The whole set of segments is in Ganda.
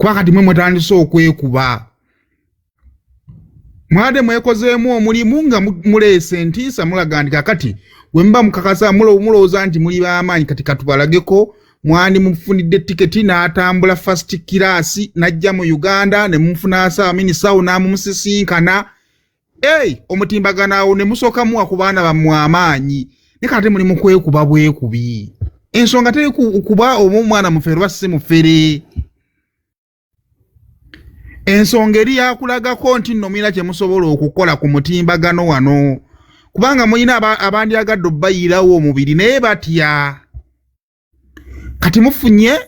Kuba kati mwe mutandise okwekuba. Mwade mwekozeemu omulimu nga muleese entiisa mulaga nti kakati wemba mukakasa mulowooza nti muli b'amaanyi kati katubalageko mwandi mufunidde tiketi n'atambula first class n'ajja mu Uganda ne mufuna minisaawo n'amumusisinkana. Omutimbagano awo ne musooka muwa ku baana bammwe amaanyi ne kati muli mu kwekuba bwekubi. Ensonga teri kuba omwana mufere oba si mufere. Ensonga eri yakulagako nti nno mulina kye musobola okukola ku mutimbagano wano. Kubanga mulina abandyagadde obbayiirawo omubiri naye batya. Kati mufunye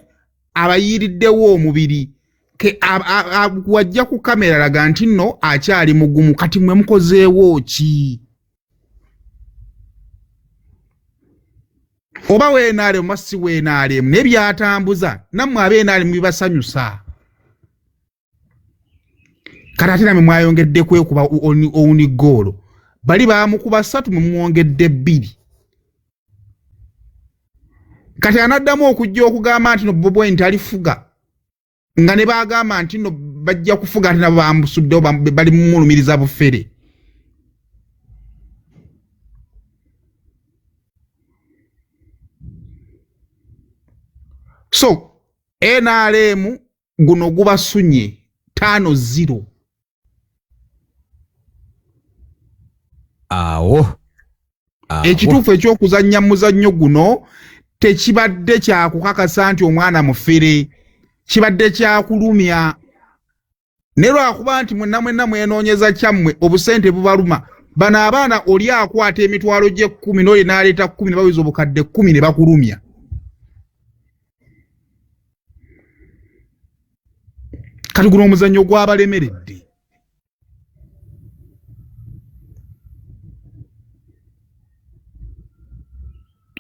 abayiiriddewo omubiri wajja ku kamera laga nti nno akyali mugumu kati mwe mukozeewo ki? Oba weenaale mu masi weenaale naye byatambuza nammwe abeenaale mu bibasanyusa. Kati ate namwe mwayongedde kwekuba owuni goolo. Bali baamukuba 3 mwe mwongedde 2. Kati anaddamu okujja okugamba nti no Bobi Wine talifuga. Nga ne baagamba nti no bajja kufuga ate nabo bambusuddewo bali mumulumiriza bufere. So, NRM guno gubasunye 5-0. Awo. Ekituufu eky'okuzannya muzannyo guno tekibadde kya kukakasa nti omwana mufere. Kibadde kya kulumya. Ne lwakuba nti mwenna mwenoonyeza kyammwe obusente bubaluma. Bano abaana oli akwata emitwalo gye 10 n'oli n'aleeta 10 ne bawiza obukadde 10 ne bakulumya. Kati guno omuzannyo gw'abalemeredde.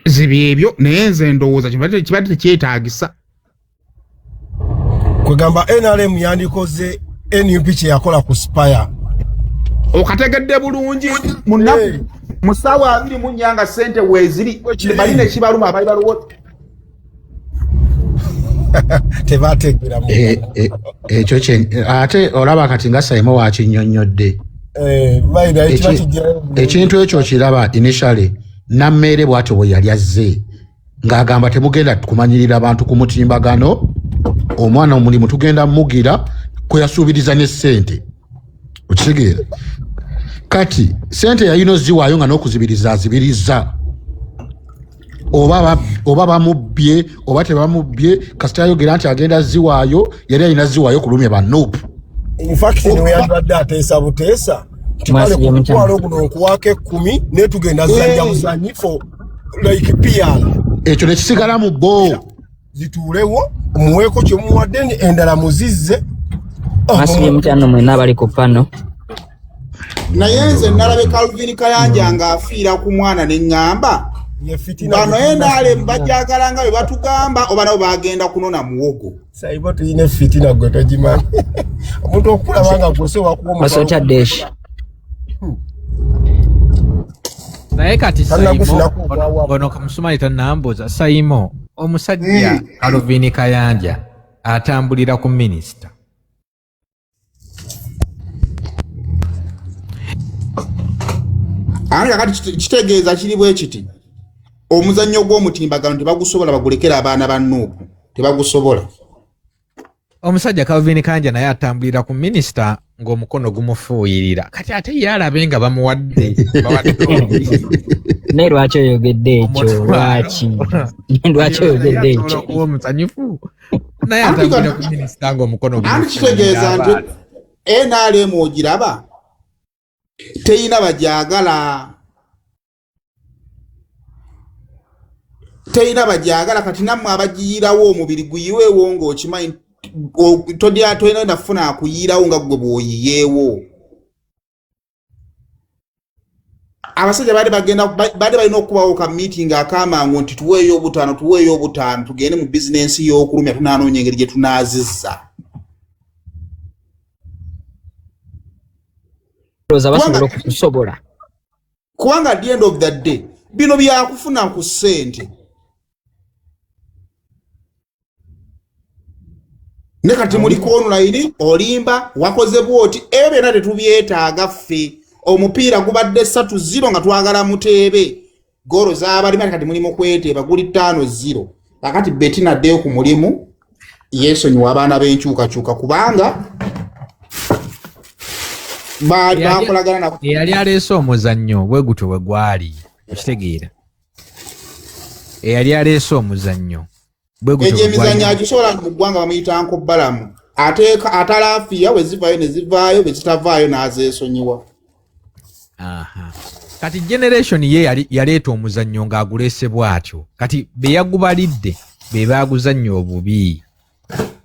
Zibi ebyo naye nze ndowooza kibadde tekyetaagisa. Kwegamba NRM yandikoze NUP kye yakola ku Spire. Okategedde bulungi munaku mu ssaawa 24 nga ssente weeziri balina ekibaluma abali baliwo. Tebategera mu. Ekyo ate olaba kati nga Saimo wakinnyonnyodde. Ekintu ekyo kiraba initially Nammere bw'atyo bwe yali azze ng'agamba temugenda kumanyirira abantu ku mutimbagano omwana omulimu tugenda mugira kwe yasuubiriza ne ssente okitegeera kati ssente yayino ziwaayo nga n'okuzibiriza azibiriza oba bamubbye oba tebamubbye kasita ayogera nti agenda ziwaayo yali alina ziwaayo kulumya bannupu. In fact niwe yandibadde ateesa buteesa timale kukwala okuno okuwaako 10 ne tugenda zanja muzanyi for like PR. Ekyo ne kisigala mu bbo zituulewo muweeko kye muwadde endala muzizze. Masibye mutano mwena abali ku pano. Naye nze nalabe Calvin Kayanja ng'afiira ku mwana ne ŋŋamba bano NRM bajjagala nga bwe batugamba oba nabo bagenda kunona muwogo. Saibo tuyine fitina gwe togimanyi. Omuntu okulaba nga gwose wakuwa Masota Desh. Naye kati Saimo ono kamusumali tanambuza Saimo omusajja Calvin Kayanja atambulira ku minisita. Anga kati kitegeeza kiri bwe kiti omuzannyo gw'omutimbagano tebagusobola bagulekera abaana ba Nuupu tebagusobola. Omusajja Calvin Kayanja naye atambulira ku minisita ng'omukono gumufuuyirira kati ate ye alabe nga bamuwadde ne lwaki oyogedde ekyo lwaki oyogedde ekyo omusanyufu naye atambulira ku minisita ng'omukono gumufuuyirira. Kitegeeza nti NRM ogiraba teyina bajagala kati nammwe abagiyiirawo omubiri guyiweewo ng'okimanyi tolina nafuna akuyiirawo nga gwe bw'oyiyeewo. Abasajja baali balina okubawo ka meeting akamangu nti tuweeyo obutaano tugende mu bizinensi y'okulumya tunaanoonya engeri gye tunaazizza. Kubanga at the end of the day bino byakufuna ku ssente. ne kati muliko online olimba wakoze bwoti ebyo byonna tetubyetaaga ffe omupiira gubadde 3-0 nga twagala muteebe goro z'abalimi kati mulimu kweteeba guli 5-0 kakati Bettina addeyo ku mulimu yeesonyiwa abaana b'enkyukakyuka kubanga bakolagana nabo eyali aleese omuzannyo bwe gutyo bwe gwali okitegeera eyali aleese omuzannyo bwe gutyo emizannyo agisobola mu ggwanga bamuyita Anko Balamu atalaafiya bwe zivaayo ne zivaayo bwe zitavaayo n'azeesonyiwa. Kati generation ye yaleeta omuzannyo ng'aguleese bw'atyo kati be yagubalidde be baaguzannya obubi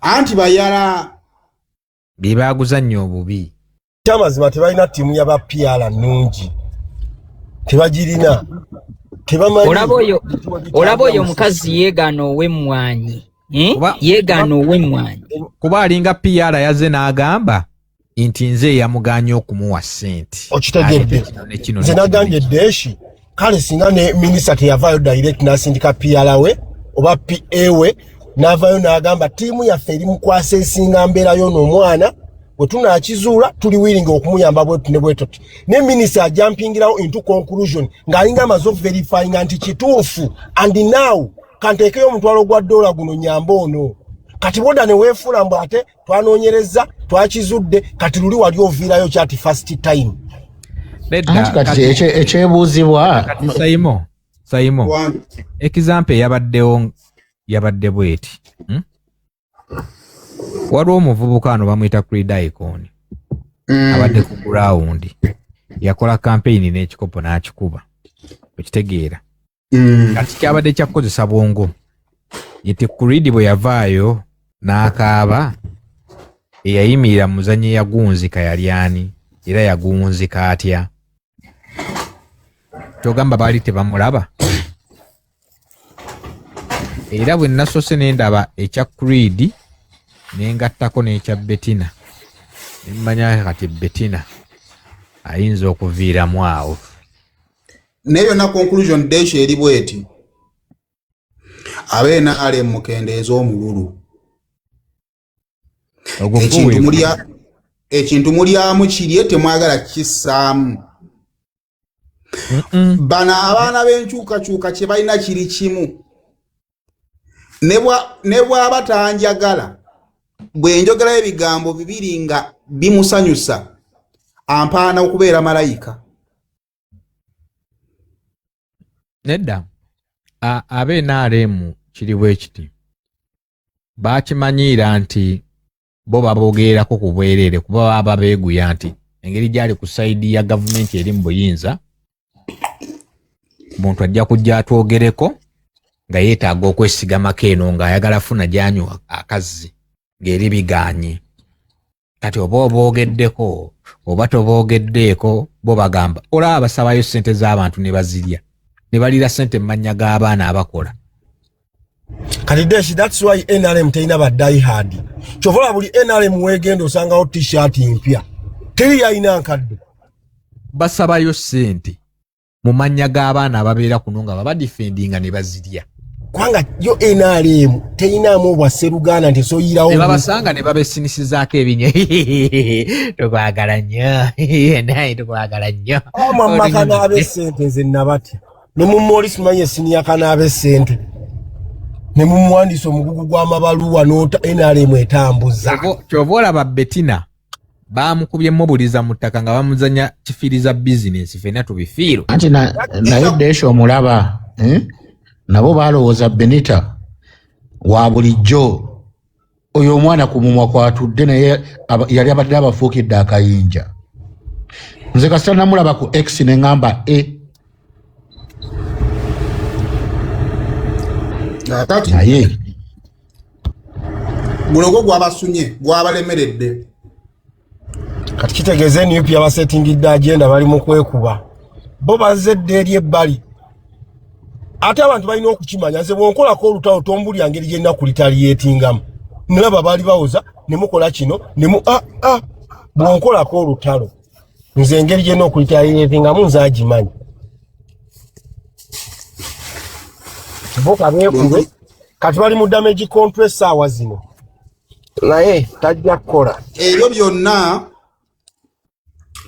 anti bayala be baaguzannya obubi kyamazima tebalina ttiimu y'aba PR nnungi tebagirina olaba oyo omukazi yeegaana ow'emmwanyi yeegaana ow'emmwanyi kuba alinga PR yaze n'agamba nti nze yamuganya okumuwa ssente okitegedde nze nagambye Deshi kale singa ne minisita teyavaayo direct n'asindika PR we oba PA we n'avaayo n'agamba ttiimu yaffe eri mu kwasa esinga mbeerayo n'omwana bwe tunaakizuula tuli wiringa okumuyamba bwetu ne bwetu ne minisita ajampingirawo into conclusion ng'alinga amaze okuverifying nti kituufu and now kanteekeyo omutwalo gwa $1 guno nyamba ono kati boda ne weefuula mbu ate twanoonyereza twakizudde kati luli wali oviirayo kyati first time anti kati ekyebuuzibwa Saimo example yabadde bweti waliwo omuvubuka ano bamuyita Creed Icon abadde ku ground yakola campaign n'ekikopo n'akikuba okitegeera kati kyabadde kyakozesa bwongo yete Creed bwe yavaayo n'akaaba eyayimirira muzannyi yagunzika yali ani era yagunzika atya kyogamba baali tebamulaba era bwe nasoose n'endaba ekya Creed nengattako n'ekya Bettina nemmanya kati Bettina ayinza okuviiramu awo naye byonna conclusion Deshi eri bweti abeena ale mukendeeza omululu ekintu mulyamu kirye temwagala kissaamu bano abaana b'enkyukakyuka kye balina kiri kimu ne bw'aba tanjagala bwe njogerayo ebigambo bibiri nga bimusanyusa ampaana okubeera malayika nedda ab'NRM kiri bwe kiti bakimanyiira nti bo babogererako ku bwereere kuba baba beeguya nti engeri gyali ku sayidi ya gavumenti eri mu buyinza omuntu ajja kujja atwogereko nga yeetaaga okwesigamako eno ng'ayagala funa gyanywa akazzi ng'eri biganye kati oba oboogeddeko oba toboogeddeeko bo bagamba olaba basabayo ssente z'abantu ne bazirya ne balira ssente mu mannya g'abaana abakola kati Deshi that's why NRM teina ba die hard chovola buli NRM wegendo osangawo t-shirt mpya teri yayina nkadde basabayo ssente mu mannya g'abaana ababeera kuno nga baba defendinga ne bazirya kwanga yo NRM teinaamu obwaseruganda nti soyirawo ne babasanga ne babesinisizaako ebinye tukwagala nnyo naye tukwagala nnyo amamaka n'ab'essente nze nnabatya ne mumolisi manye siniyaka n'ab'essente ne mumuwandiisa omugugu gw'amabaluwa n'ota NRM etambuza kyova olaba Bettina baamukubyemu buliza mu ttaka nga bamuzanya kifiriza bizinensi ffenna tubifiiro anti naye Deshi omulaba nabo balowooza Benita wa bulijjo oyo omwana ku mumwa kwatudde naye yali abadde abafuukidde akayinja nze kasita namulaba ku X ne ŋŋamba naye guno gwo gwabasunye gwabalemeredde kati kitegeeze NUP yabasetingidde agenda bali mu kwekuba bo bazedde eri ebbali ate abantu balina okukimanya nze bwonkolako olutalo tombulya ngeri gye nnakulitaliyetingamu nalaba baali bawoza ne mukola kino bwonkolako olutalo nze engeri gye nnakulitaliyetingamu nze agimanyi bo kabeekube kati bali mu damage control essaawa zino naye tajja kukola ebyo byonna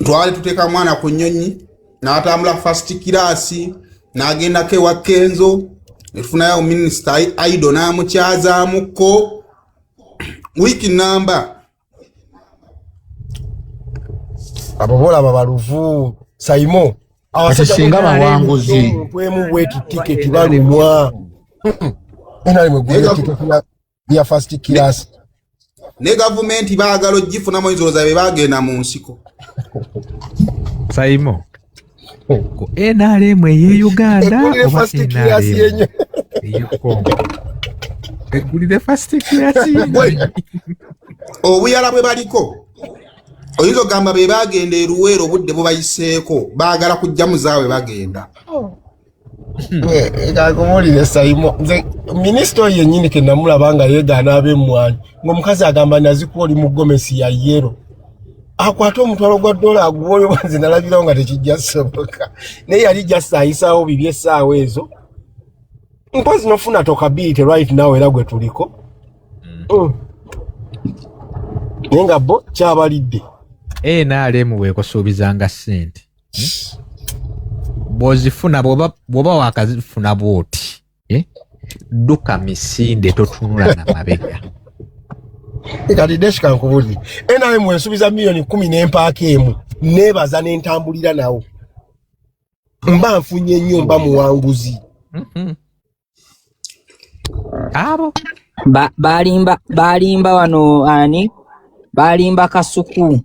twali tuteeka mwana ku nnyonyi n'atambula first class n'agendako ewa Kenzo netufunayo minisita Aido n'amukyazaamuko wiiki namba abo bolaba baluvu Saimo singa bawanguzi mpwemu wetu tiketi balumwa enalimwe gwe tiketi ya first class ne gavumenti baagala ogifunamu enzoloza be bagenda mu nsiko Saimo ko NRM ye Uganda oba NRM egulire first class obuyala bwe baliko oyinza ogamba be bagenda eruweero obudde bubayiseeko baagala kujja muzaawe bagenda kakumulire Saimo nze minisita yennyini ke namulaba nga yeegaana ab'emmwanyi ng'omukazi agamba nazikuwa oli mu gomesi ya yero akwata omutwalo gwa dola aguwoyo banze nalabirawo nga tekijja soboka naye yali jasaayisaawo bibi essaawa ezo mpozi nofuna tokability right now era gwe tuliko naye nga bo kyabalidde NRM weekusuubizanga ssente bw'ozifuna bw'oba wakazifuna bw'oti dduka misinde totunula na mabega kati deshika nkubulire NRM ensuubiza milioni 10 n'empaaka emu neebaza n'entambulira nawo mba nfunye nnyo mba muwanguzi abo balimba wano ani balimba Kasuku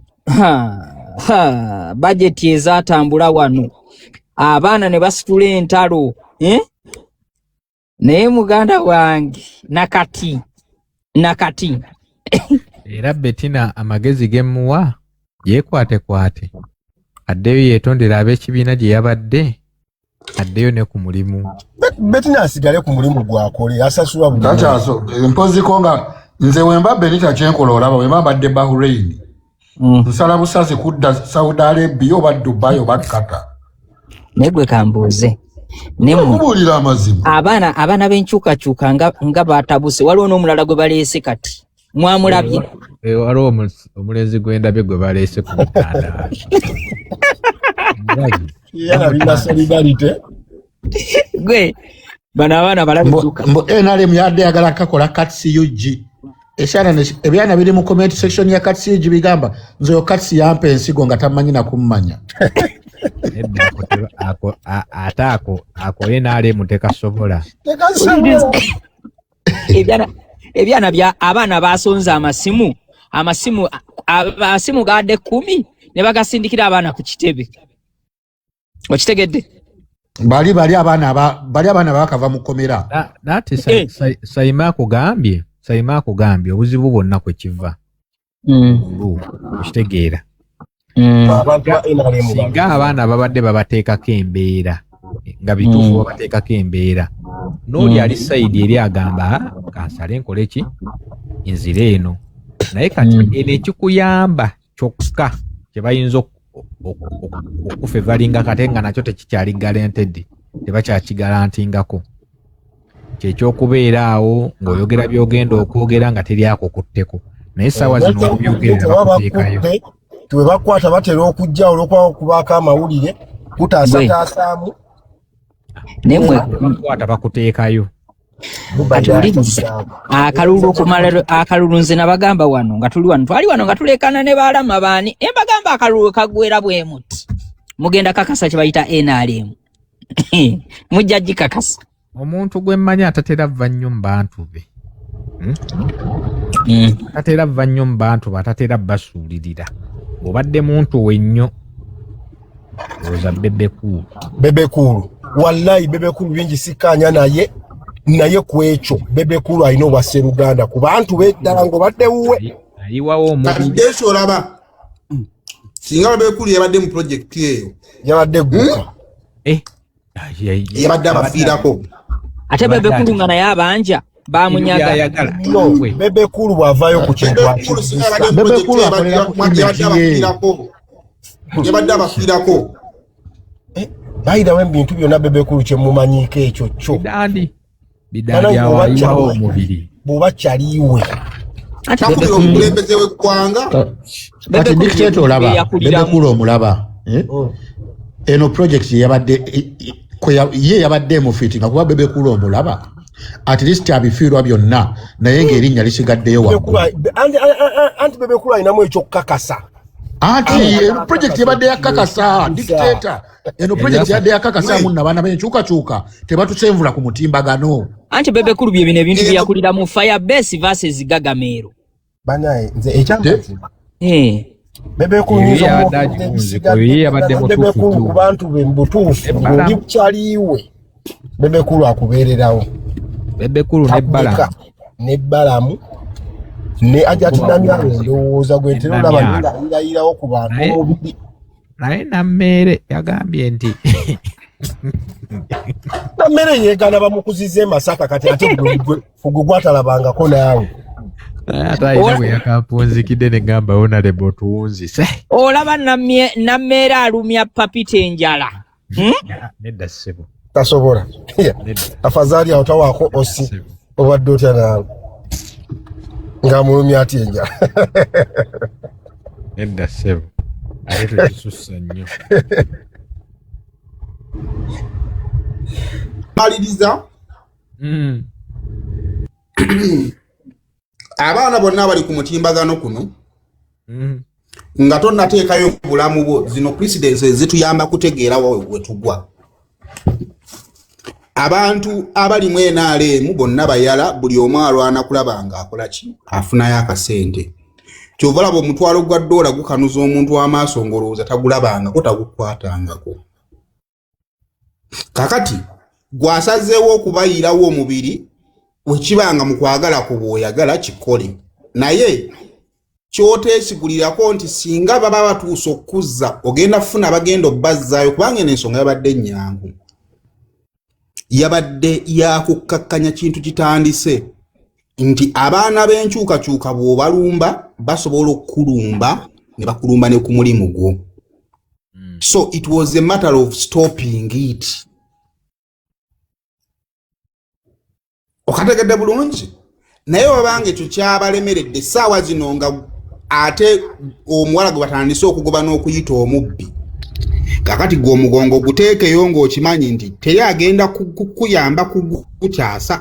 bajeti ezatambula wano abaana ne basitula entalo naye muganda wange nakati era Bettina amagezi gemuwa yeekwatekwate addeyo yeetondera ab'ekibiina gye yabadde addeyo ne ku mulimu Bettina asigale ku mulimu gwakole asasulwa buli takyaso mpoziko nga nze wemba Benita kyenkola olaba wemba mbadde Bahrain nsala busazi kudda Saudi Arabia oba Dubai oba Qatar negwe kambuuze nemubulira amazima abaana b'enkyukakyuka nga batabuse waliwo n'omulala gwe baleese kati mwamulabye waliwo omulenzi gw'endabye gwe baleese ku mutanda yana solidarity gwe bana abaana balabizuka NRM yadde yagala kakola katsi UG esyana ebyana biri mu comment section ya katsi UG bigamba nze yo katsi yampe ensigo nga tamanyi na kummanya ako NRM tekasobola ebyana bya abaana basonza amasimu gadde 10 ne bagasindikira abaana ku kitebe okitegedde bali abaana bakava mu komera nati Saima akugambye obuzibu bwonna kwe kiva okitegeera singa abaana babadde babateekako embeera nga bituufu babateekako embeera n'oli ali sayidi eri agamba kansale nkole ki nzire eno naye kati eno ekikuyamba kyokka kye bayinza okufevalinga kate nga nakyo tekikyali guaranteed tebakyakigarantingako kyekyokubeera awo ng'oyogera byogenda okwogera nga teri akukutteko naye essaawa zino obyogerera bakuteekayo tuwe bakwata batera okujja olw'okubaako amawulire kutaasataasaamu nemwe kwata bakuteekayo akalulu nze nabagamba wano nga twali wano nga tulekana ne baalama baani embagamba akalulu kagwera bwe muti mugenda kakasa kye bayita NRM mujja gikakasa omuntu gwe mmanyi atatera vva nnyo mu bantu be atatera vva nnyo mu bantu be atatera basuulirira bw'obadde muntu wennyo oza bebekulu wallahi bebekulu bingi sikkaanya naye ku ekyo bebekulu alina obwa sseruganda ku bantu beddala ng'obadde wuwe ayiwawo omubiri olaba singa bebekulu yabadde mu projekiti eyo yabadde gguka yabadde abafiirako ate bebekulu nga naye abanja bamunyaga bebekulu bw'avaayo ku kintu bebekulu akolera ku yabadde abafiirako bayirawo ebintu byonna bebekulu kye mumanyiiko ekyo kyo bidandi awayiwawo omubiri bw'oba kyaliwe nakubira omukulembeze w'eggwanga kati dictator olaba Bebe Cool omulaba eno project ye yabadde mufiti nga kuba Bebe Cool omulaba at least abifiirwa byonna naye ng'erinnya lisigaddeyo waggulu anti Bebe Cool alinamu ekyokukakasa anti project yabadde yakakasa dictator eno project yabadde yakakasa munna baana benkyukakyuka tebatusenvula ku mutimbagano anti Bebe Cool bye bino ebintu byakulira mu Firebase versus Gagamero banaye nze ekyamazima Bebe Cool ku bantu be mbutuufu oli bukyaliiwe Bebe Cool akubeererawo Bebe Cool nebbalamu ne ajatinamya ndowooza gwe ntera olaba ndayirawo ku bantu omubiri naye Nammere yagambye nti Nammere yeegana bamukuzize Masaka kati ate gwe gwatalabangako naawe ate ayina bwe yakapunzikidde ne gamba Honorable tuwunzise olaba Nammere alumya papita enjala nedda ssebo tasobola afazaali awo tawaako osi obadde otya naawe nga mulumya ati enjala nedda ssebo ate tukisussa nnyo maliriza abaana bonna abali ku mutimbagano kuno nga tonnateekayo bulamu bwo zino precedence zituyamba kutegeera wetugwa abantu abali mu NRM bonna bayala buli omu alwana kulaba nga akola ki afunayo akasente kyova laba omutwalo gwa $1 gukanuza omuntu amaaso ngolowooza tagulabangako tagukwatangako kakati gwasazeewo okubayirawo omubiri wekibanga mu kwagala ku bw'oyagala kikole naye kyoteesigulirako nti singa baba batuusa okuzza ogenda kufuna bagenda obbazzaayo kubanga n'ensonga yabadde nnyangu yabadde yakukkakkanya kintu kitandise nti abaana b'enkyukakyuka bw'obalumba basobola okukulumba ne bakulumba ne ku mulimu gwo so it was a matter of stopping it okategedde bulungi naye wabanga ekyo kyabalemeredde essaawa zino nga ate omuwala gwe batandise okugoba n'okuyita omubbi kakati gwe omugongo guteekeyo ng'okimanyi nti teri agenda kukuyamba kukukyasa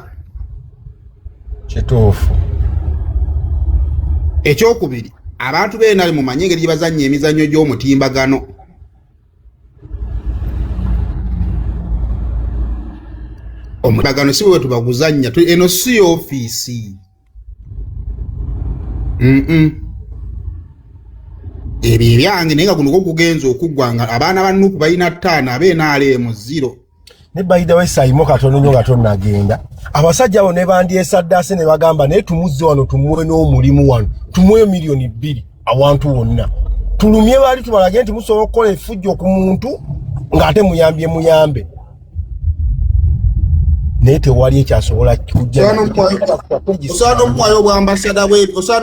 kituufu ekyokubiri abantu beenali mumanye engeri gye bazannya emizannyo gy'omutimbagano omutimbagano si bwe tubaguzannya eno si ofiisi ebyo ebyange naye nga guno kugenza okuggwanga abaana ba Nuupu balina 5 ab'NRM 0 ne bayidawo Saimo katono nnyo nga tonnagenda abasajja abo ne bandyesaddaase ne bagamba naye tumuzze wano tumuwe n'omulimu wano tumuwe $2 million awantu wonna tulumye baali tubalage nti musobola okukola effujjo ku muntu ng'ate muyambe naye tewali ekyasobola osaana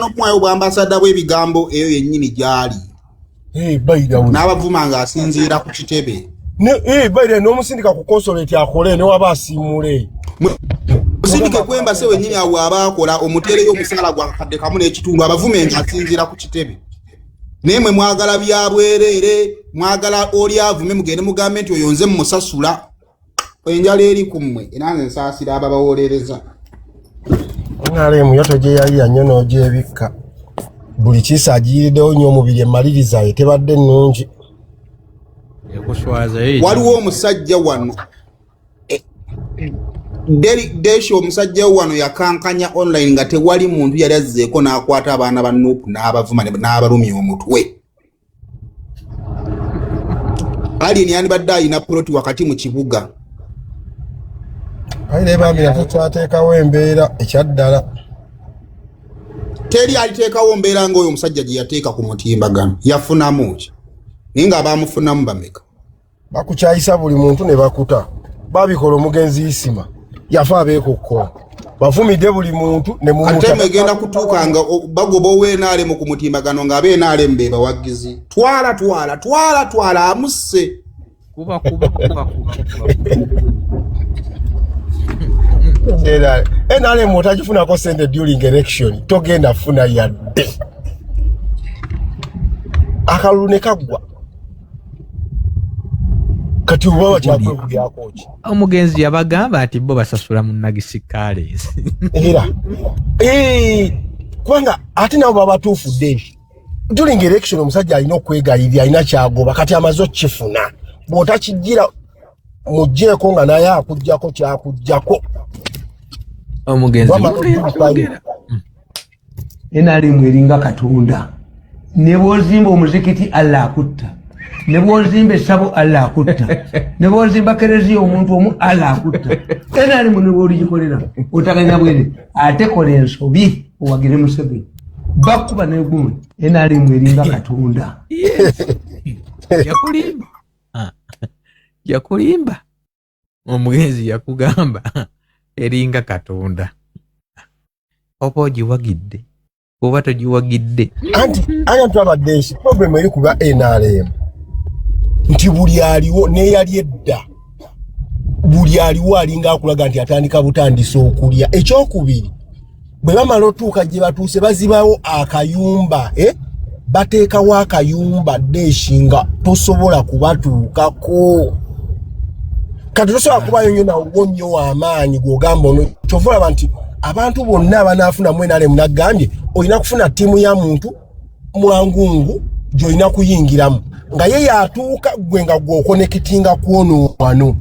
omwayo obwambasada bw'ebigambo eyo yennyini gyali n'abavuma ng'asinziira ku kitebe bayira n'omusindika ku consolate akole ne waba asiimule musindike kwembase wennyini awo abaakola omuteereyo omusaala gwa kadde kamu n'ekitundu abavume ng'asinziira ku kitebe naye mwe mwagala bya bwereere mwagala oli avume mugende mugambe nti oyo nze mmusasula enjala eri ku mmwe era nze nsaasira ababawolereza NRM yoto gye yali yannyo n'ogyebikka buli kiisa agiyiriddewo nnyo omubiri emaliriza ye tebadde nnungi waliwo omusajja wano Desho omusajja wano yakankanya online nga tewali muntu yali azzeeko n'akwata abaana ba Nuupu n'abavuma n'abalumya omutwe alien yandibadde alina poloti wakati mu kibuga ayire bambira tutwateekawo embeera ekyaddala teri aliteekawo mbeera ng'oyo omusajja gye yateeka ku mutimbagano yafunamu ki naye nga abaamufunamu bameka bakukyayisa buli muntu ne bakuta babikola omugenzi isima yafa abeekokkola bavumidde buli muntu ne ate egenda kutuuka nga bagoba ow'NRM ku mutimbagano nga ab'NRM be bawagizi twala amusse kuba Nale motajifuna ko sende during election togenda funa yadde akalune kagwa kati ubawa kyakwe byakoki omugenzi yabagamba ati bo basasula mu nagisikale era kwanga ati nabo babatuufudde during election omusajja alina okwegayirira alina kyagoba kati amazo kifuna bw'otakijjira mujjeeko nga naye akuggyako kyakuggyako omugenzi enali mweringa Katonda ne bw'ozimba omuzikiti Allah akutta ne bw'ozimba essabo Allah akutta ne bw'ozimba kereziya omuntu omu Allah akutta enali mu ne bw'oligikolera otaganya bwene ate kola ensobi owagire Museveni bakuba n'egumu enali mweringa Katonda yakulimba omugenzi yakugamba eringa Katonda oba ogiwagidde oba togiwagidde anti abantu abaddeesi problem eri kuba NRM nti buli aliwo neyali edda buli aliwo alinga akulaga nti atandika butandisa okulya ekyokubiri bwe bamala otuuka gye batuuse bazibawo akayumba bateekawo akayumba deshinga tosobola kubatuukako kati tosobola kubayo nnyo nawo nnyo w'amaanyi gw'ogamba ono kyovulaba nti abantu bonna abanaafuna mwenale munagambye olina kufuna ttiimu ya muntu mwangungu gy'olina kuyingiramu nga ye yatuuka gwe nga gw'okonekitinga kwono wano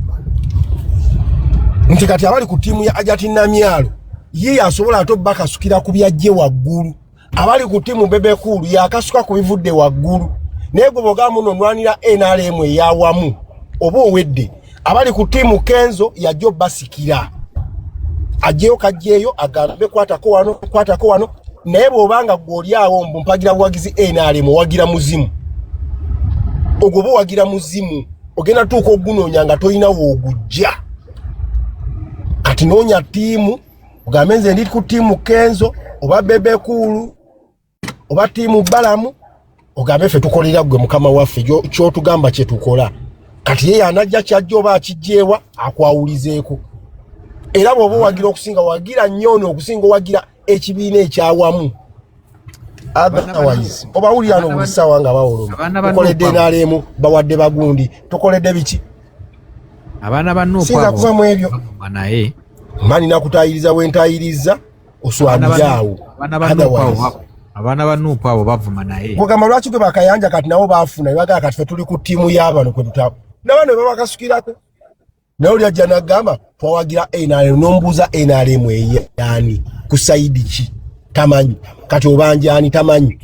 nti kati abali ku ttiimu ya Ajati Namyalo ye yasobola ate bakasukira ku byajje waggulu abali ku ttiimu Bebekulu yakasuka ku bivudde waggulu naye gwe bw'ogamba muno nwanira NRM eyawamu oba owedde abali ku ttiimu Kenzo yajja basikira ajjeyo kajjeyo agambe kwatako wano naye bw'obanga gw'oli awo mbumpagira buwagizi NRM wagira muzimu ogwo bo wagira muzimu ogenda tuuka ogunoonya nga tolina woogujja kati noonya ttiimu ogambe nze ndi ku ttiimu Kenzo oba Bebekulu oba ttiimu Balamu ogambe ffe tukolera gwe mukama waffe kyotugamba kye tukola kati ye anajja kyajja oba akijjeewa akwawulizeeko era bw'oba wagira okusinga wagira nnyo okusinga wagira ekibiina ekyawamu otherwise oba wulira no buli ssaawa nga bawoloma tukoledde NRM bawadde bagundi tukoledde biki abaana bannuupu singa kuva mu ebyo naye mani nakutayiriza wentayiriza oswaniraawo abaana bannuupu abo bavuma naye kugamba lwaki gwe bakayanja kati nabo baafuna ne bagamba kati ffe tuli ku ttiimu y'abano kwe tutaba nabano ne babakasukirako naye oli ajja n'agamba twawagira NRM n'ombuuza NRM eyani ku sayidi ki tamanyi kati obanjani tamanyi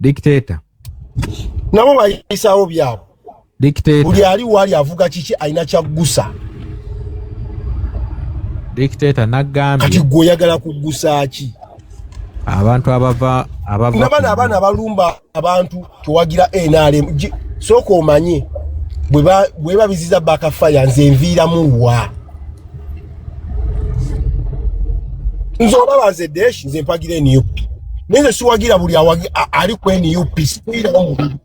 dictator nabo bayisaawo byabo dictator buli ali wali avuga kiki alina kyaggusa dictator nagambye kati gwe oyagala kuggusa ki abantu abava nabana abaana abalumba abantu tuwagira NRM sooka omanye bwe babiziza bakafaya nze enviiramu wa nze olaba nze deshi nze mpagira NUP nze siwagira buli ali ku NUP sikwirawo mubiri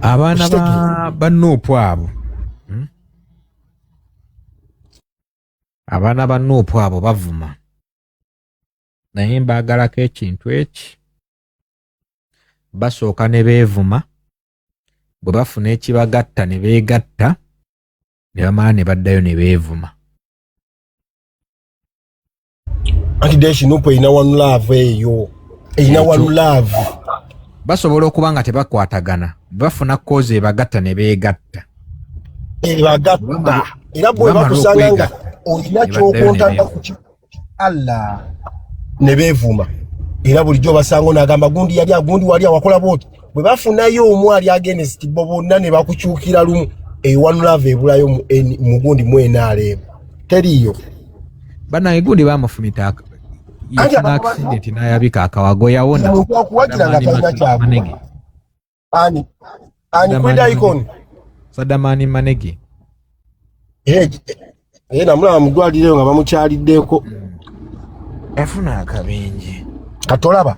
abaana bannuupu abo abaana bannuupu abo bavuma naye mbaagalako ekintu eki basooka ne beevuma bwe bafuna ekibagatta ne beegatta ne bamala ne baddayo ne beevuma anti deshi nupo erina one love eyo erina one love basobola okuba nga tebakwatagana bafuna kozi ebagatta ne beegatta ebagatta era bwe bakusanga nga olina kyokontanga ku Allah ne beevuma era bulijjo basanga n'agamba gundi yali agundi wali awakola booti bwe bafunayo omwali against bo bonna ne bakukyukira lumu one love ebulayo mu gundi mu NRM teriyo bana gundi bamufumita yafuna accident n'ayabika akawago yawona okuwagira nga talina kyabwe ani kwenda icon Sadamani Manegi namulaba mu ddwaliro nga bamukyaliddeko yafuna akabenje katolaba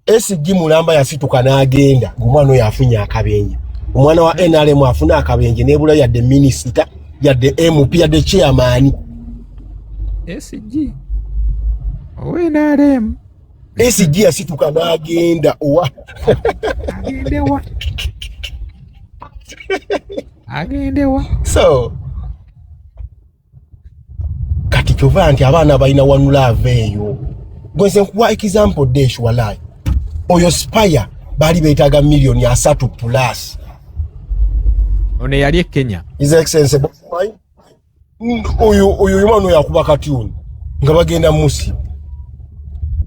SG Mulamba yasituka n'agenda ng'omwana oyo afunye akabenje. Omwana wa NRM afuna akabenje nebula yadde minister yadde MP yadde chairman. SG owe NRM SG yasituka n'agenda owa agendewa agendewa. So kati kyova nti abaana balina wanulave eyo. Gwense nkuwa example Desh walai. Oyo Spire bali beetaga milioni 3 plus. Ono yali Kenya. His Excellency oyo yumano yakuba katuni nga bagenda musi.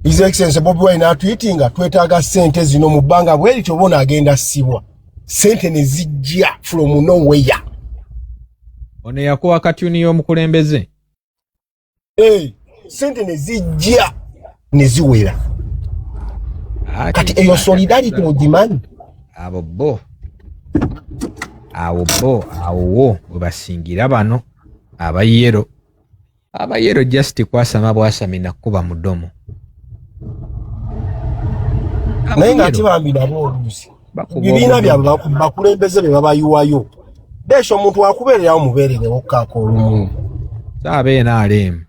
His Excellency Bobi Wine atweetinga twetaaga sente zino mu bbanga bweri tobona agenda sibwa. Sente ne zijja from nowhere. Ono yakuwa katuni y'omukulembeze. Sente ne zijja ne ziwera. Kati eyo solidarity mugimanyi. Awo bo webasingira bano abayero just kwasama bwasamina kuba mudomo. Naye nga ati bambi nabo oluusi bibiina byabwe bakulembeze be babayuwayo. Desho omuntu akubeererawo mubeerere wokkaako olumu. Saabe NRM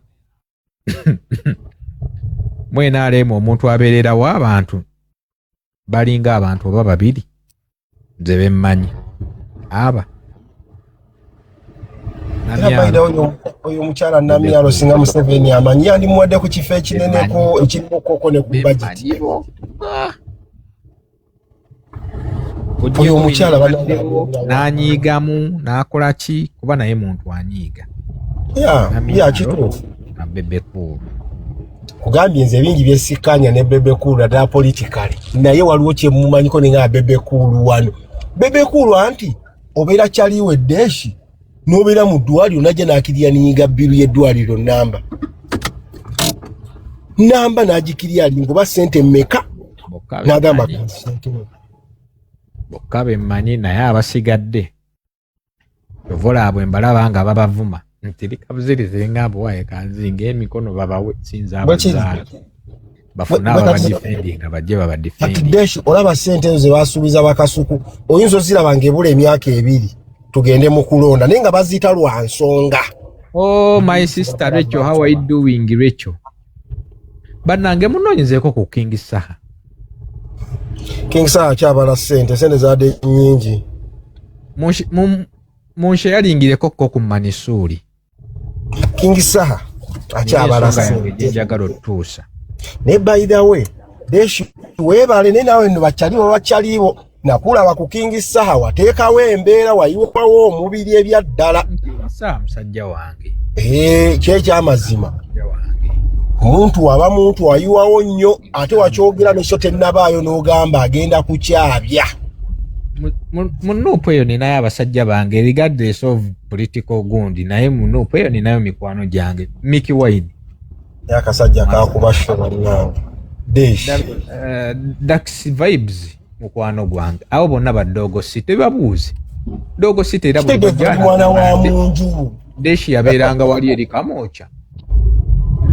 mwe NRM omuntu abeererawo abantu balinga abantu oba babiri nze bemmanyi aba oyo mukyala Namyalo singa Museveni amanyi andi muwadde ku kifo ekineneko ekirikoko ne ku budget. Oyo mukyala nanyigamu nakola ki kuba naye muntu anyiga. Ya kituufu. Bebe Cool. Kugambye nze bingi byesikanya ne Bebe Cool ddala politically. Naye waliwo kye mumanyiko ninga Bebe Cool wano. Bebe Cool anti obeera kyaliwe Deshi n'obeera mu ddwaliro najja n'akirya niyiga bbiru y'eddwaliro namba n'agikirya alingoba sente mmeka n'agamba bokka bemmanyi naye abasigadde ovola abo embalaba nga babavuma nti likabuzirize ng'abo waye kanzinga emikono babawe sinza abazaala bafuna abadifendi nga bajje babadifendi. Ati Deshi olaba sente ezo ze basuubiza bakasuku oyinza oziraba ng'ebula emyaka 2 tugende mu kulonda naye nga baziyita lwa nsonga. Oh my sister Rachel, how are you doing Rachel? Bannange munoonyezeeko ku King Saha. King Saha kyabala sente zadde nnyingi. Munshe yalingireko ku Manisuri. King Saha akyabala sente njagala otuusa. Ne by the way Deshi weebale ne nawe bakyaliwo nakulaba ku King Saha wateekawo embeera wayiwawo omubiri ebyaddala. Saha musajja wange. Kyekyamazima. Muntu aba muntu wayiwawo nnyo ate wakyogera nekyo tennabaayo n'ogamba agenda kukyabya. Munuupu eyo ninayo abasajja bange regardless of political gundi naye munuupu eyo ninayo mikwano gyange. Mickey Wine. Yakasajja kakuba shobonna. Deshi. Dax vibes mukwano gwange. Abo bonna baddogo city babuuzi. Dogo city era mwana wa munju. Deshi yabeeranga wali eri Kamocha.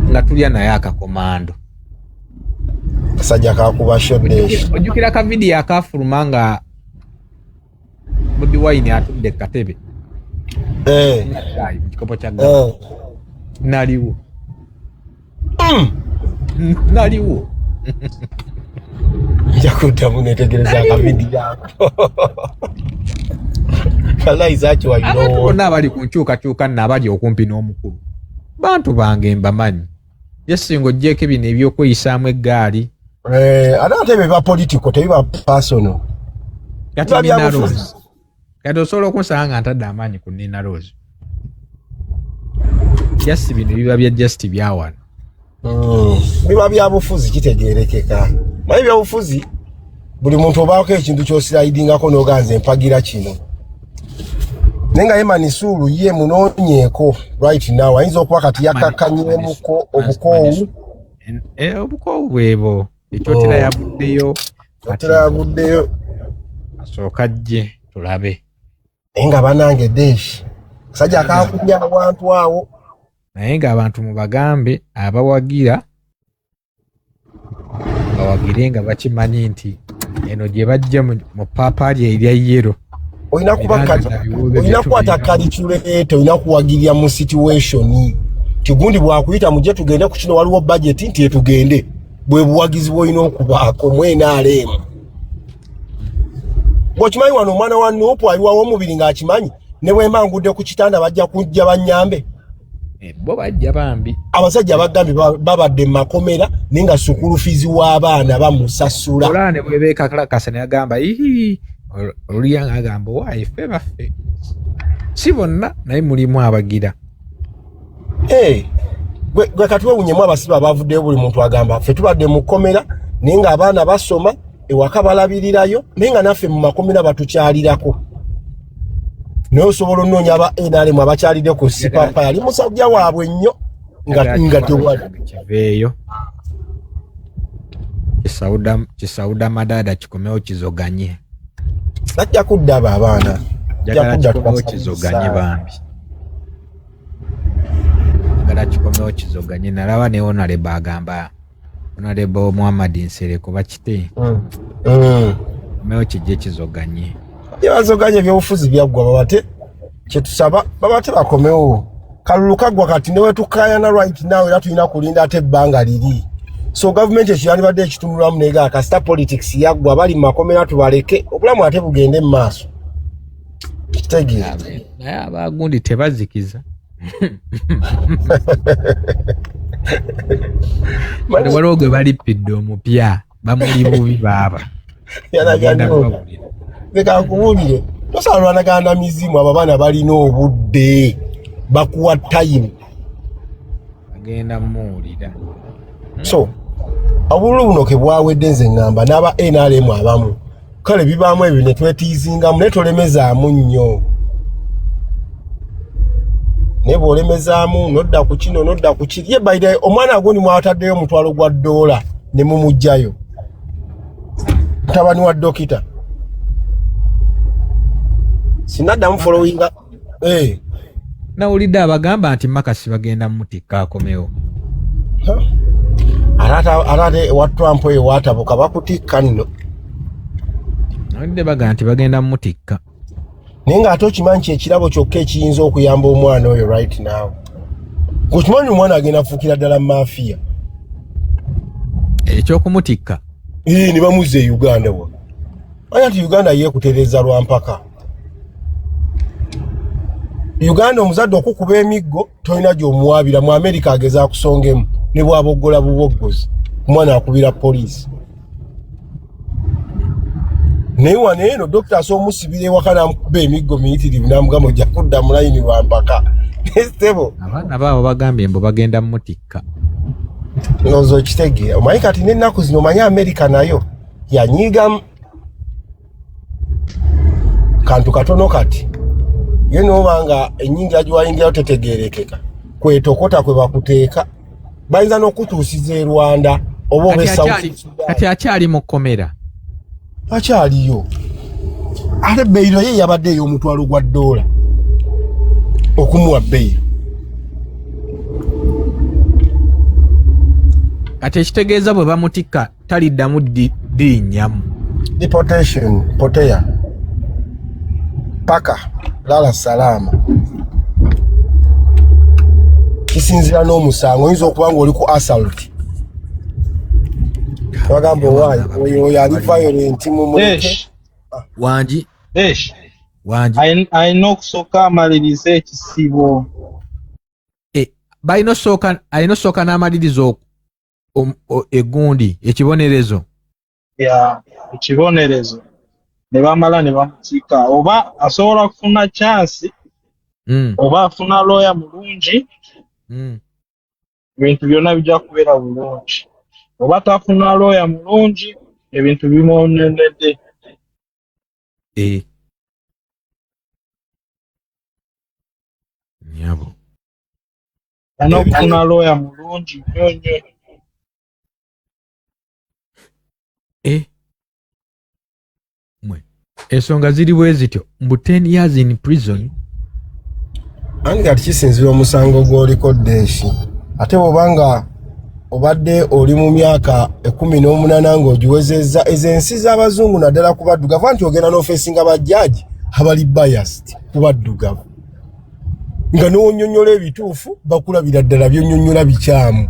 Nga tulya naye akakomando. Kasajja kakuba Deshi. Ojjukira ka video akafuluma nga Bobi Wine atudde katebe. Kikopo kya gama. Naliwo. Naliwo. Yakuddamu netegereza ka video yako. Kala izacho wayiro. Bonna abali ku nkyukakyuka n'abali okumpi n'omukulu. Bantu bange mbamanyi. Yesingo jjeko bino ebyokweyisaamu eggaali. Ate biba political tebiba personal. Kati Nina Rose. Kati osobola okunsanga nga ntadde amaanyi ku Nina Rose. Just bino biba bya just byawana. Biba bya bufuzi kitegeerekeka. Mayi bya bufuzi buli muntu obaako ekintu ky'osiraidingako n'oganza empagira kino. Nenga Manisuru ye munoonyeeko right now ayinza okuba kati yakakkanyeemuko obukoowu. Obukoowu bwebo ekyotera yabuddeyo. Asooka jje tulabe. Nga banange Deshi sajja akaakubya abantu awo. Naye nga abantu mu bagambe abawagira bawagirenga bakimanyi nti eno gye bajja mu papaali erya yero. Olina kukwata kalikyuleete, olina kuwagirira mu situation. Tigundi bwakuyita mujje tugende ku kino waliwo budget nti tugende. Bwe buwagizi bw'olina okubaako mwena alemu. Bw'okimanyi wano omwana wa Nuupu aliwawo omubiri ng'akimanyi ne bwe mba ngudde ku kitanda bajja kujja bannyambe. Bo bajja bambi. Abasajja bagambye babadde mu makomera naye nga sukulu fizi w'abaana bamusasula. Olane bwe beekakalakasa ne agamba oluyanga agamba waayi ffe baffe. Si bonna naye mulimu abagira. Gwe katwewunyemu abasibe abavuddeyo buli muntu agamba ffe tubadde mu kkomera naye ng'abaana basoma ewaka balabirirayo naye nga naffe mu makomera batukyalirako. Naye osobola onnoonya aba NRM abakyalidde ku sipapa yali musajja waabwe nnyo nga tewali. Kiveeyo. Kisawuda madada kikomewo kizoganye. Ajja kuddaba abaana. Jagala kikomewo kizoganye bambi. Jagala kikomewo kizoganye. Nalaba ne Honorable agamba Honorable Muhammad Nsereko bakite. Mewo kijje kizoganye. Yazoganye by'obufuzi byaggwa babate kyetusaba babate bakomewo. Kalulu kagwa kati newe tukayana right now era tulina kulinda ate ebbanga liri. So government ekiyandibadde ekitunulamu nega kasita politics yaggwa bali mu makomera tubaleke obulamu ate bugende mu maaso. Kitegeera. Naye abagundi tebazikiza. Waliwo gwe balippidde omupya bamuli bubi baaba. Leka nkubuulire tosalwanagana mizimu abo abaana balina obudde bakuwa time agenda muwulira. So obululu buno ke bwawedde nze ngamba n'aba NRM abamu kale bibaamu ebyo ne twetiizingamu ne tolemezaamu nnyo. Ne bw'olemezaamu nodda ku kino nodda ku kiri ye bayida omwana agundi mwataddeyo omutwalo gwa $1 ne mumugjayo mutabani wa dokita. Sinaddamu followinga. Nawulidde abagamba nti Makasi bagenda mutikka akomewo. Alate wa Trump oyo watabuka bakutikka nno. Nawulidde bagamba nti bagenda mutikka. Naye ng'ate okimanyi kyekirabo kyokka ekiyinza okuyamba omwana oyo right now. Kukimanyi omwana agenda kufuukira ddala mafiya. Ekyokumutikka. Ne bamuzza e Uganda wa. Aya nti Uganda yeekutereeza lwa mpaka. Uganda omuzadde okukuba emiggo tolina gy'omuwaabira mu Amerika ageza akusongemu ne bw'aboggola buboggozi omwana akubira poliisi. Naye wano eno dokita asomusibira ewaka n'amukuba emiggo miyitirivu n'amugamba ojja kudda mu layini lwa mpaka. Stable. Abaana baabo bagambye mbu bagenda mutikka. Ndowooza okitegeera. Omanyi kati n'ennaku zino omanyi Amerika nayo yanyiigamu kantu katono kati. Ye n'obanga ennyingira giwayingirayo tetegeerekeka kwetokota kwe bakuteeka bayinza n'okutuusiza e Rwanda oba oba South. Kati akyali mu kkomera. Akyaliyo. Ate beyiro ye yabadde ey'omutwalo gwa $1 okumuwa beyiro. Kati ekitegeeza bwe bamutikka taliddamu dinnyamu. Deportation, poteya. Paka, lala salama. Kisinzira n'omusango oyinza okuba nga oli ku assault. Bagamba oyo yali violent mu muleke. Wangi. Wangi. Alina okusooka amaliriza ekisibo. Alina osooka n'amaliriza egundi ekibonerezo. Ekibonerezo. Ne bamala ne bamutika oba asobola kufuna chance oba afuna lawyer mulungi ebintu byonna bijja kubeera bulungi oba tafuna lawyer mulungi ebintu bimwononedde. Nyabo anokufuna lawyer mulungi nnyo. Ensonga ziri bwe zityo mbu 10 years in prison. Ani kati kisinzira omusango gw'oliko Deshi. Ate bw'obanga obadde oli mu myaka 18 ng'ogiwezezza ezensi z'abazungu naddala ku baddugavu anti ogenda n'ofeesinga bajjaaji abali biased ku baddugavu nga n'onyonnyola ebituufu bakulabira ddala byonnyonnyola bikyamu.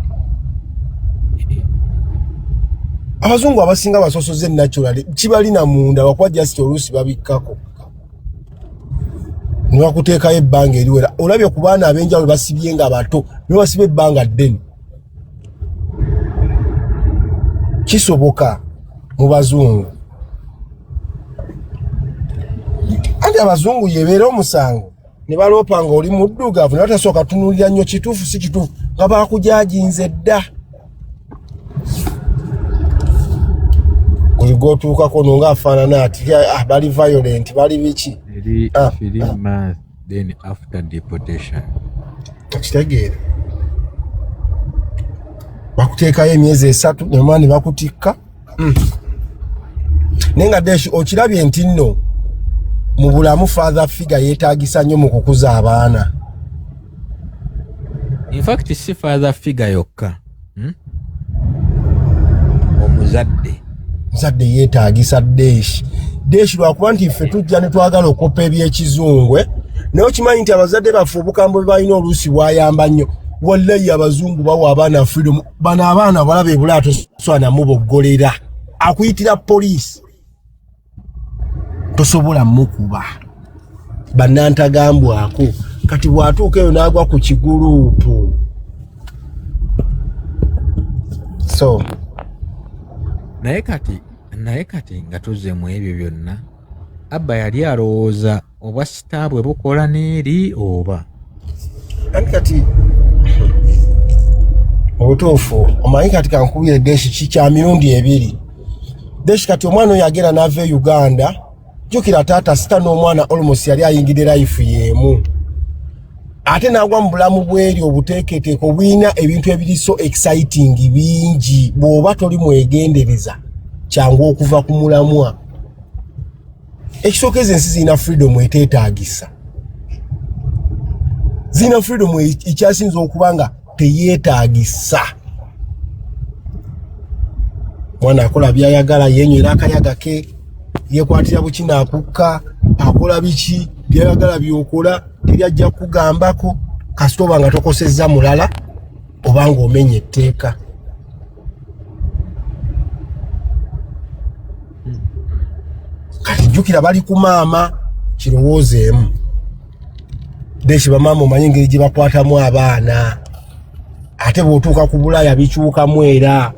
Abazungu abasinga basosoze natural kibalina munda wakuba just oluusi babikkako ne bakuteekayo ebbanga eriwera. Olabye ku baana ab'enjawulo basibye nga bato ne basiba ebbanga ddene. Kisoboka mu bazungu. Andi abazungu yebeera omusango ne baloopa nga oli muddugavu ne batasooka tunuulira nnyo kituufu si kituufu nga baakujajinze dda. Buli gw'otuukako nonga afaanana ati bali violent bali biki. Then after deportation. Kitegeera. Bakuteekayo emyezi 3 ne bakutikka. Naye nga Deshi okirabye nti nno mu bulamu father figure yeetaagisa nnyo mu kukuza abaana. In fact si father figure yokka. Omuzadde. Muzadde yeetaagisa Deshi lwakuba nti ffe tujja ne twagala okoppa eby'ekizungwe naye okimanyi nti abazadde baffe obukambwe balina oluusi bwayamba nnyo. Wallahi abazungu bawa abaana freedom. Bano abaana balabe bulaato swana muboggolera akuyitira police tosobola mukuba bannantagambwako kati bwatuuka eyo n'agwa ku kiguluupu. So naye kati nga tuzze mu ebyo byonna Abba yali alowooza oba sitaabwe bukola n'eri oba kati obutuufu omanyi kati kankubire Deshi kikya mirundi 2. Deshi kati omwana oyo agenda n'ava e Uganda jjukira taata sita n'omwana almost yali ayingidde life y'emu ate n'agwa mu bulamu bw'eri obuteeketeeko obulina ebintu ebiri so exciting bingi bw'oba toli mwegendereza kyangu okuva ku mulamwa. Ekisooka ensi zirina freedom eteetaagisa. Zina freedom ekyasinza okuba nga teyeetaagisa. Mwana akola byayagala yenywera akayaga ke yekwatira bukina akukka akola biki byayagala byokola teryajja kugambako kasitoba nga tokosezza mulala obanga omenye etteeka. Kati jjukira bali ku maama kirowoozeemu. Deshi bamaama omanyi engeri gye bakwatamu abaana ate bw'otuuka ku Bulaaya bikyukamu era.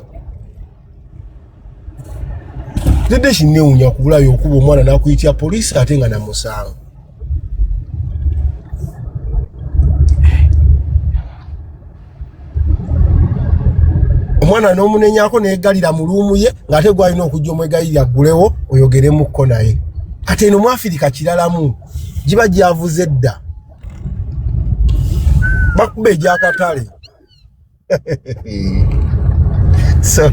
Deshi neewunya ku Bulaaya okuba omwana n'akuyitira poliisi ate nga namusango. Omwana n'omunenyaako neegalira mu luumu ye ng'ate gwalina okujja omwegalirira ggulewo oyogeremukko naye. Kati eno mu Afirika kiralamu giba gyavuze dda. Bakuba egy'akatale. So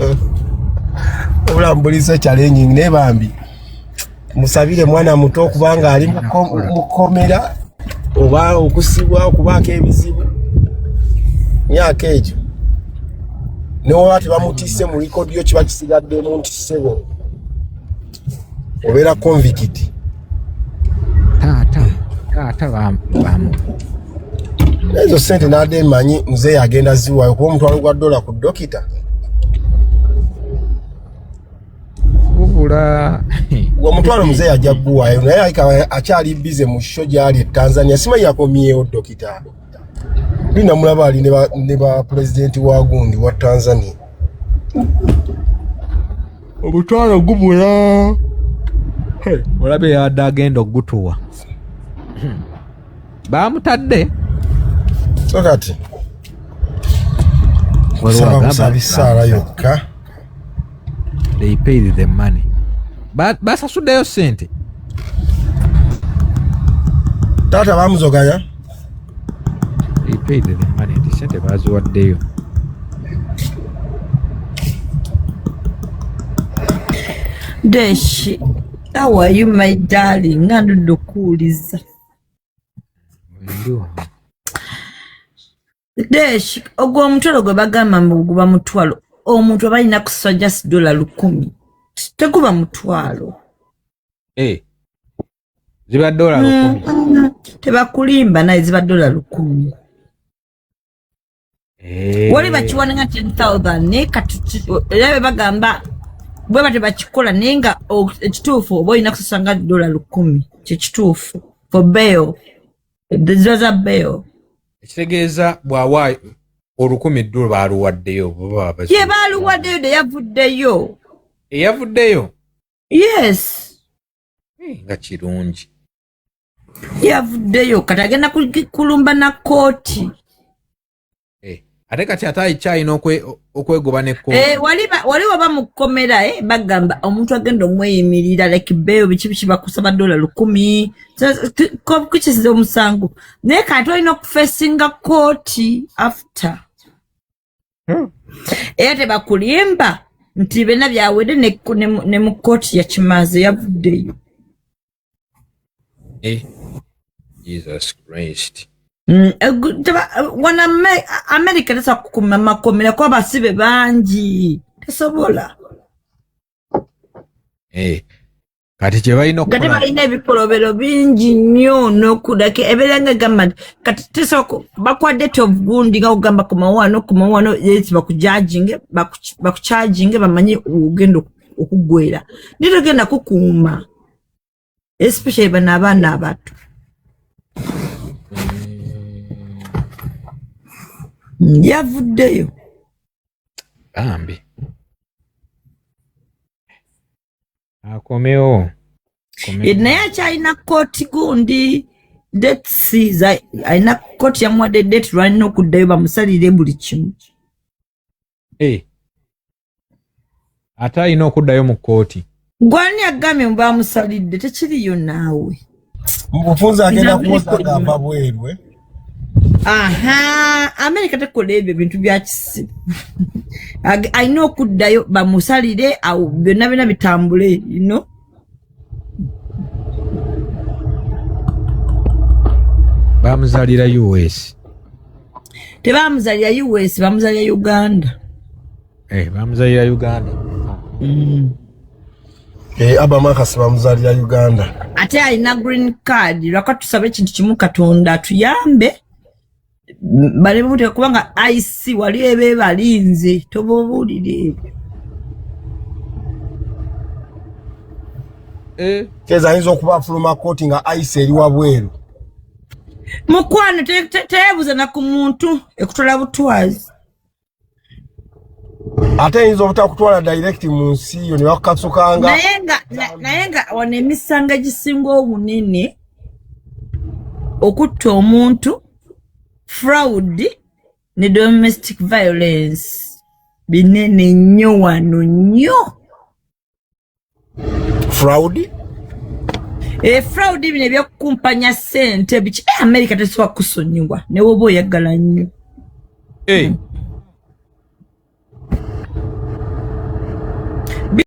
obulambulizo challenging ne bambi musabire mwana muto okubanga ali mukomera oba okusibwa okubaako ebizibu myaka egyo newoba tebamutisse mu likodi yo kiba kisigaddemu nti ssebo obeera convict. taata bamu ezo sente nadde manyi mzee agenda ziwayo kuba omutwalo gwa $1 ku dokita gubula omutwalo mzee ajja guwayo naye akyali bize mu show gyali Tanzania simanyi yakomyewo dokita lina mulaba ali ne ba president wa gundi wa Tanzania omutwalo gubula olabe yadde agenda okugutuwa bamutadde so kati kusabisala yokka they paid the money basasuddeyo sente tata bamuzoganya they paid the money nti sente baziwaddeyo. Deshi, how are you, my darling? Ngandukuuliza. Desh ogwo omutwalo gwe bagamba mbu guba mutwalo omuntu aba alina kusasula just $100 teguba mutwalo ziba $100 tebakulimba naye ziba $100 wali bakiwana nga 10,000 era be bagamba bwe bate bakikola naye nga ekituufu oba olina kusasula nga $100 kyekituufu for bail ziba za bail ekitegeeza bw'awa $100 baaluwaddeyo ye baaluwaddeyo de yavuddeyo yes nga kirungi yavuddeyo kati agenda kulumba na kooti ate kati atayikyalina okwegoba ne kooti wali waba mu kkomera bagamba omuntu agenda omweyimirira like beyo biki bakusaba $100 kukisiza omusango naye kati olina okufesinga kooti after era tebakulimba nti bena byawedde ne mu kooti yakimaze yavuddeyo Jesus Christ wana America tesa kukuma makomera kwa basibe bangi tesobola kati kye balina okukola kati balina ebikolobero bingi nnyo n'okudake ebeeranga gamba kati tesa bakwa date of gundi nga kugamba kumawano yesi bakucharginge bamanye ugendo okugwera nito genda kukuuma especially bana abaana abato yavuddeyo bambi akomewo naye akyalina kooti gundi dates alina kooti yamuwadde date lwalina okuddayo bamusalire buli kimu ate alina okuddayo mu kooti gwani agambye mubamusalidde tekiriyo naawe mubufunza agenda kuwoza gamba bwerwe America tekola ebyo bintu bya kisibu alina okuddayo bamusalire awo byonna byonna bitambule bamuzalira US tebamuzalira US bamuzalira Uganda bamuzalira Uganda Abamakasi bamuzalira Uganda ate alina green card lwaka tusabe ekintu kimu Katonda atuyambe balebe bute kubanga IC wali ebe balinze tobobuulire keza ayinza okuba fuluma kooti nga IC eri wabweru mukwano tebuza na ku muntu ekutola butwazi ate ayinza obutakutwala direct mu nsi yo ne bakasukanga naye nga wana emisanga gisinga obunene okutta omuntu fraud ne domestic violence binene nnyo wano nnyo fraud fraud bino ebyokukumpanya ssente biki America tesobola kusonyiwa ne woba oyagala nnyo